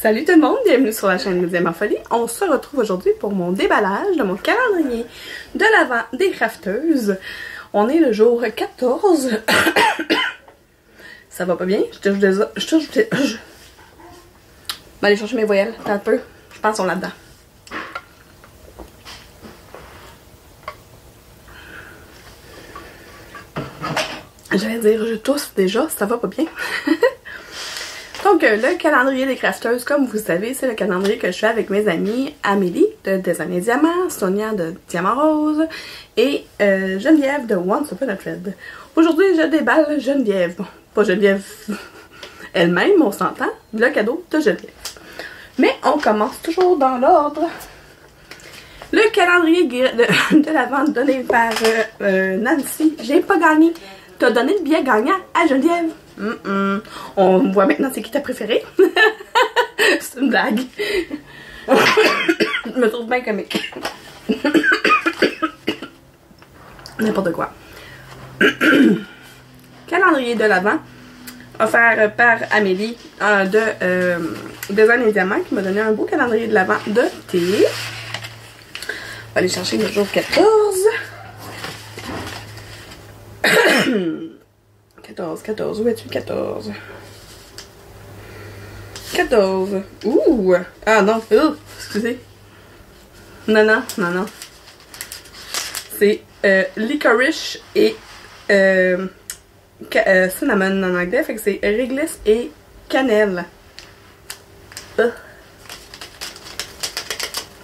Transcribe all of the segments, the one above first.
Salut tout le monde, bienvenue sur la chaîne Lydia Folie. On se retrouve aujourd'hui pour mon déballage de mon calendrier de l'Avent des crafteuses. On est le jour 14. Ça va pas bien? Je vais aller chercher mes voyelles, attends un peu. Je pense qu'on est là-dedans. J'allais dire, je tousse déjà, ça va pas bien. Donc, le calendrier des crafteuses, comme vous savez, c'est le calendrier que je fais avec mes amies Amélie de Designer Diamant, Sonia de Diamant Rose et Geneviève de Once Upon a Thread. Aujourd'hui, je déballe Geneviève. Bon, pas Geneviève elle-même, on s'entend, le cadeau de Geneviève. Mais on commence toujours dans l'ordre. Le calendrier de la vente donné par Nancy. J'ai pas gagné. T'as donné le billet gagnant à Geneviève. On voit maintenant c'est qui ta préférée. C'est une blague. Je me trouve bien comique. N'importe quoi. Calendrier de l'Avent offert par Amélie de Design et Diamant qui m'a donné un beau calendrier de l'Avent de thé. On va aller chercher le jour 14. 14, où es-tu? 14. 14. Ouh! Ah non, excusez. Non. C'est licorice et cinnamon en anglais, fait que c'est réglisse et cannelle. Quand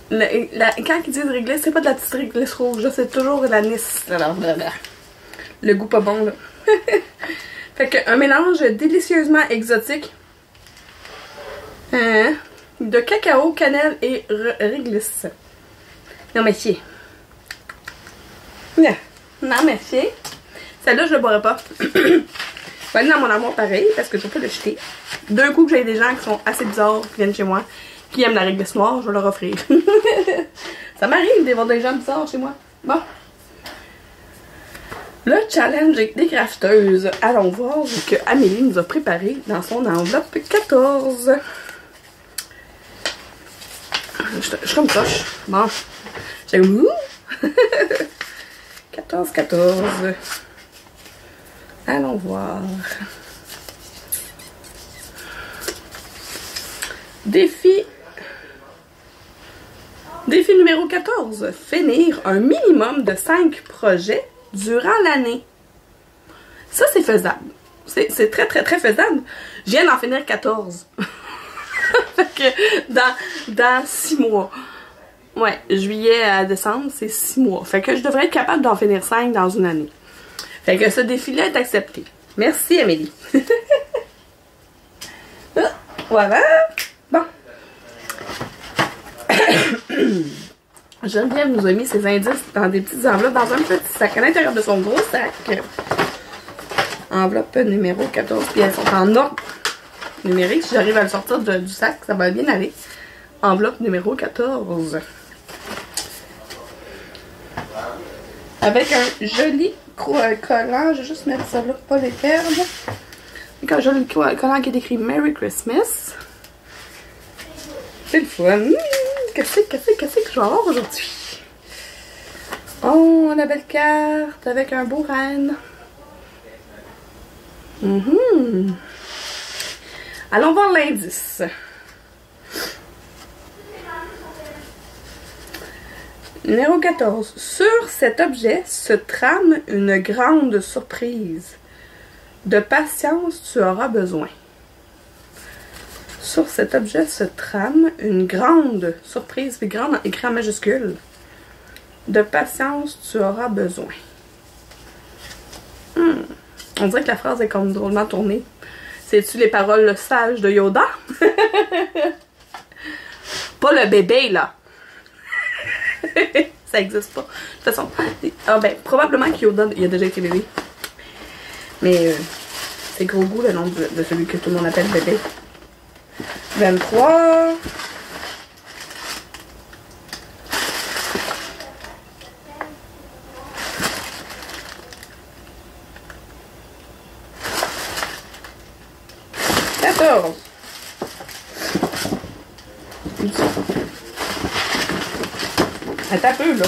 ils disent réglisse, c'est pas de la petite réglisse rouge, c'est toujours l'anis. Le goût pas bon, là. Fait que un mélange délicieusement exotique de cacao, cannelle et réglisse. Non merci. Non merci. Celle-là, je le boirai pas. Je vais aller dans mon armoire pareil parce que je vais pas le jeter. D'un coup que j'ai des gens qui sont assez bizarres qui viennent chez moi, qui aiment la réglisse noire, je vais leur offrir. Ça m'arrive d'avoir des gens bizarres chez moi. Bon. Le challenge des crafteuses. Allons voir ce que Amélie nous a préparé dans son enveloppe 14. Je suis comme coche. Bon. J'ai comme 14. Allons voir. Défi numéro 14. Finir un minimum de 5 projets durant l'année. Ça, c'est faisable. C'est très faisable. Je viens d'en finir 14. Fait que dans 6 mois. Ouais, juillet à décembre, c'est 6 mois. Fait que je devrais être capable d'en finir 5 dans une année. Fait que ce défi-là est accepté. Merci, Amélie. Voilà. Bon. Geneviève nous a mis ses indices dans des petites enveloppes dans un petit sac à l'intérieur de son gros sac. Enveloppe numéro 14. Puis elles sont en ordre numérique. Si j'arrive à le sortir du sac, ça va bien aller. Enveloppe numéro 14. Avec un joli collant. Je vais juste mettre ça là pour pas les perdre. Avec un joli collant qui est écrit Merry Christmas. C'est le fun. Qu'est-ce que je vais avoir aujourd'hui? Oh, la belle carte avec un beau renne. Allons voir l'indice. Numéro 14. Sur cet objet se trame une grande surprise. De patience, tu auras besoin. Sur cet objet se trame une grande surprise, puis grande écrit en majuscule. De patience, tu auras besoin. On dirait que la phrase est comme drôlement tournée. C'est-tu les paroles sages de Yoda? Pas le bébé, là. Ça existe pas. De toute façon, probablement que Yoda, il a déjà été bébé. Mais c'est gros goût le nom de celui que tout le monde appelle bébé. 23. Attends un peu, là.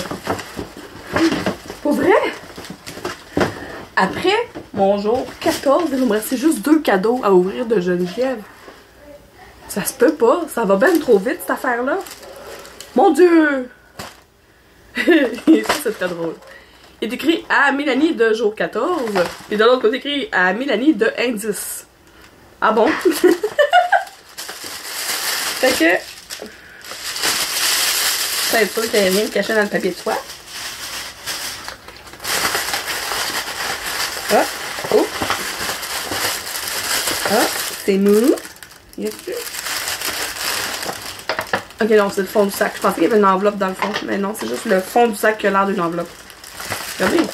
Pour vrai? Après mon jour 14, il me restait juste 2 cadeaux à ouvrir de Geneviève. Ça se peut pas. Ça va bien trop vite, cette affaire-là. Mon Dieu! Ça, c'est très drôle. Il est écrit à Mélanie de jour 14. Et de l'autre côté, écrit à Mélanie de indice. Ah bon? Fait que... Ça va être sûr qu'il n'y a rien de caché dans le papier de soie. Ah! Oh! Ah! C'est mou. Y a-tu? Ok, non, c'est le fond du sac. Je pensais qu'il y avait une enveloppe dans le fond. Mais non, c'est juste le fond du sac qui a l'air d'une enveloppe. Regardez.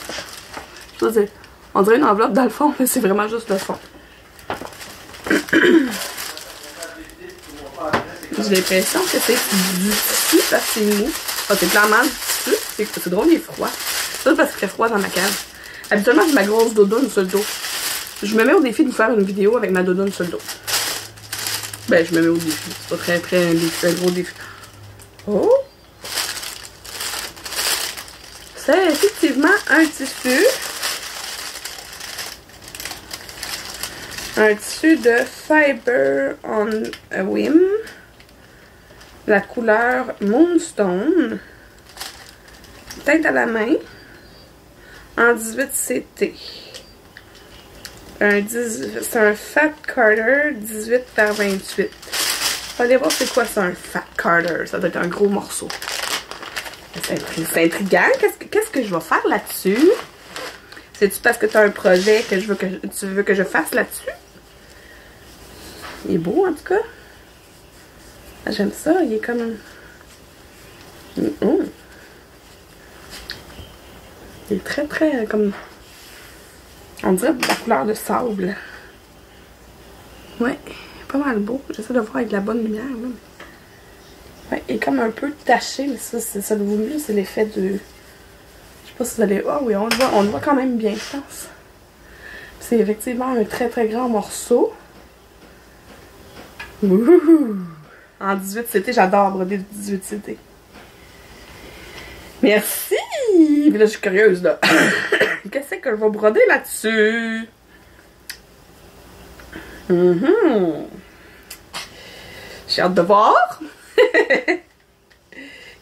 Je veux dire, on dirait une enveloppe dans le fond, mais c'est vraiment juste le fond. J'ai l'impression que c'est du tissu parce que c'est mou. Ah, c'est clairement du tissu. C'est drôle, il est froid. Ça, c'est parce qu'il fait froid dans ma cave. Habituellement, j'ai ma grosse doudoune sur le dos. Je me mets au défi de vous faire une vidéo avec ma doudoune sur le dos. Ben, je me mets au défi. C'est pas un gros défi. Oh! C'est effectivement un tissu. Un tissu de Fiber on a Whim. La couleur Moonstone. Teinte à la main. En 18 CT. C'est un Fat Carter 18 par 28. Allez voir c'est quoi ça, un Fat Carter. Ça doit être un gros morceau. C'est intriguant. Qu'est-ce que je vais faire là-dessus? C'est-tu parce que tu as un projet que tu veux que je fasse là-dessus? Il est beau en tout cas. J'aime ça. Il est comme... Il est très très comme... On dirait de la couleur de sable. Ouais, pas mal beau. J'essaie de voir avec la bonne lumière. Là. Ouais, il est comme un peu taché, mais ça le vaut mieux, c'est l'effet de... Je sais pas si vous allez... Ah oui, on le voit quand même bien, je pense. C'est effectivement un très très grand morceau. Wouhou! En 18 CT, j'adore broder du 18 CT. Merci! Mais là, je suis curieuse, là. Qu'est-ce que je vais broder là-dessus? J'ai hâte de voir.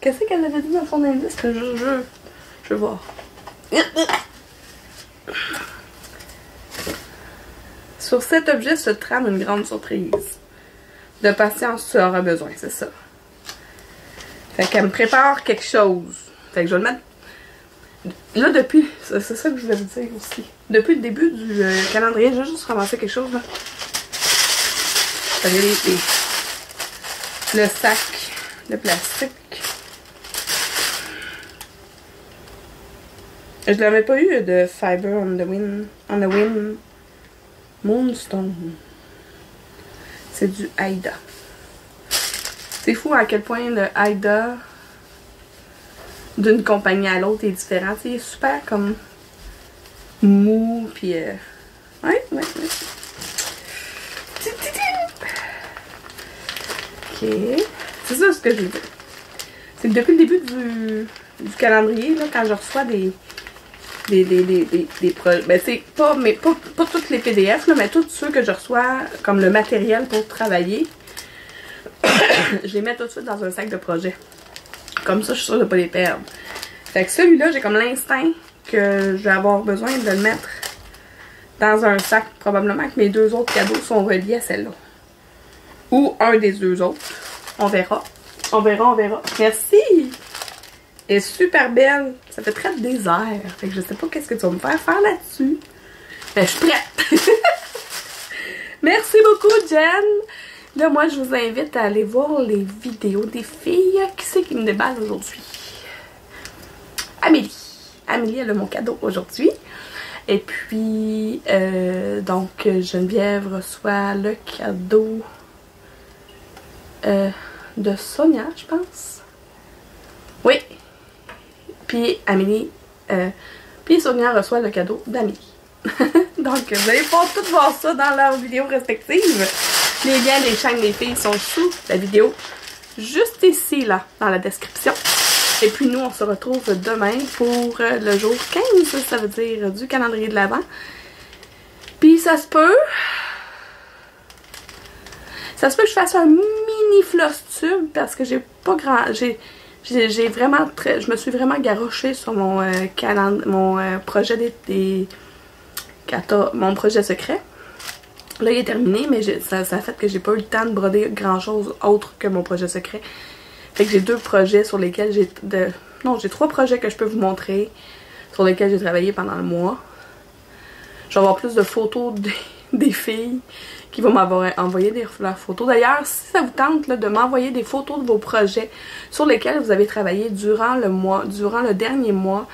Qu'est-ce qu'elle avait dit dans son indice? Je veux voir. Sur cet objet se trame une grande surprise. De patience, tu auras besoin, c'est ça. Fait qu'elle me prépare quelque chose. Fait que je vais le mettre... Là, depuis... C'est ça que je voulais vous dire aussi. Depuis le début du calendrier, j'ai juste ramassé quelque chose, là. Regardez le sac de plastique. Je l'avais pas eu de Fiber on the Whim Moonstone. C'est du Aida. C'est fou à quel point le Aida d'une compagnie à l'autre est différent. Il est super comme mou, puis ouais. Ok. C'est ça ce que je veux dire. C'est que depuis le début du calendrier, là, quand je reçois des projets, ben c'est pas toutes les PDF, là, mais tous ceux que je reçois comme le matériel pour travailler, je les mets tout de suite dans un sac de projet. Comme ça, je suis sûre de ne pas les perdre. Fait que celui-là, j'ai comme l'instinct que je vais avoir besoin de le mettre dans un sac. Probablement que mes 2 autres cadeaux sont reliés à celle-là. Ou un des 2 autres. On verra. On verra. Merci! Elle est super belle. Ça fait très désert. Fait que je sais pas qu'est-ce que tu vas me faire là-dessus. Mais je suis prête. Merci beaucoup, Jen. Là, moi, je vous invite à aller voir les vidéos des filles. Qui c'est qui me déballe aujourd'hui? Amélie. Amélie, elle a mon cadeau aujourd'hui. Et puis, donc, Geneviève reçoit le cadeau de Sonia, je pense. Oui. Puis, Amélie, puis Sonia reçoit le cadeau d'Amélie. Donc, vous allez pouvoir tout voir ça dans leurs vidéos respectives. Les liens des chaînes des filles sont sous la vidéo juste ici, là, dans la description. Et puis nous, on se retrouve demain pour le jour 15, ça veut dire du calendrier de l'Avent. Puis ça se peut que je fasse un mini floss tube parce que j'ai pas grand... J'ai vraiment je me suis vraiment garochée sur mon projet mon projet secret. Là, il est terminé, mais ça a fait que j'ai pas eu le temps de broder grand chose autre que mon projet secret. Fait que j'ai 2 projets sur lesquels j'ai j'ai 3 projets que je peux vous montrer sur lesquels j'ai travaillé pendant le mois. Je vais avoir plus de photos des filles qui vont m'avoir envoyé leurs photos. D'ailleurs, si ça vous tente là, de m'envoyer des photos de vos projets sur lesquels vous avez travaillé durant le dernier mois,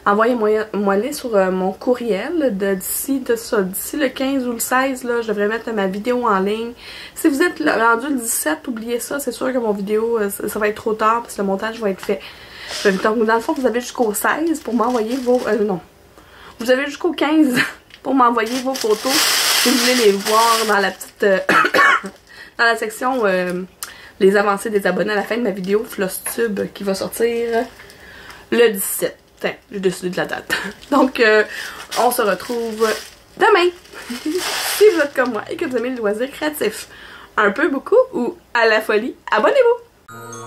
envoyez-moi-les sur mon courriel d'ici le 15 ou le 16, là, je devrais mettre ma vidéo en ligne. Si vous êtes rendu le 17, oubliez ça, c'est sûr que mon vidéo, ça va être trop tard parce que le montage va être fait. Donc, dans le fond, vous avez jusqu'au 16 pour m'envoyer vos... non. Vous avez jusqu'au 15 pour m'envoyer vos photos si vous voulez les voir dans la petite... dans la section les avancées des abonnés à la fin de ma vidéo FlossTube qui va sortir le 17. J'ai décidé de la date. Donc, on se retrouve demain. Si vous êtes comme moi et que vous aimez les loisirs créatifs un peu, beaucoup ou à la folie, abonnez-vous!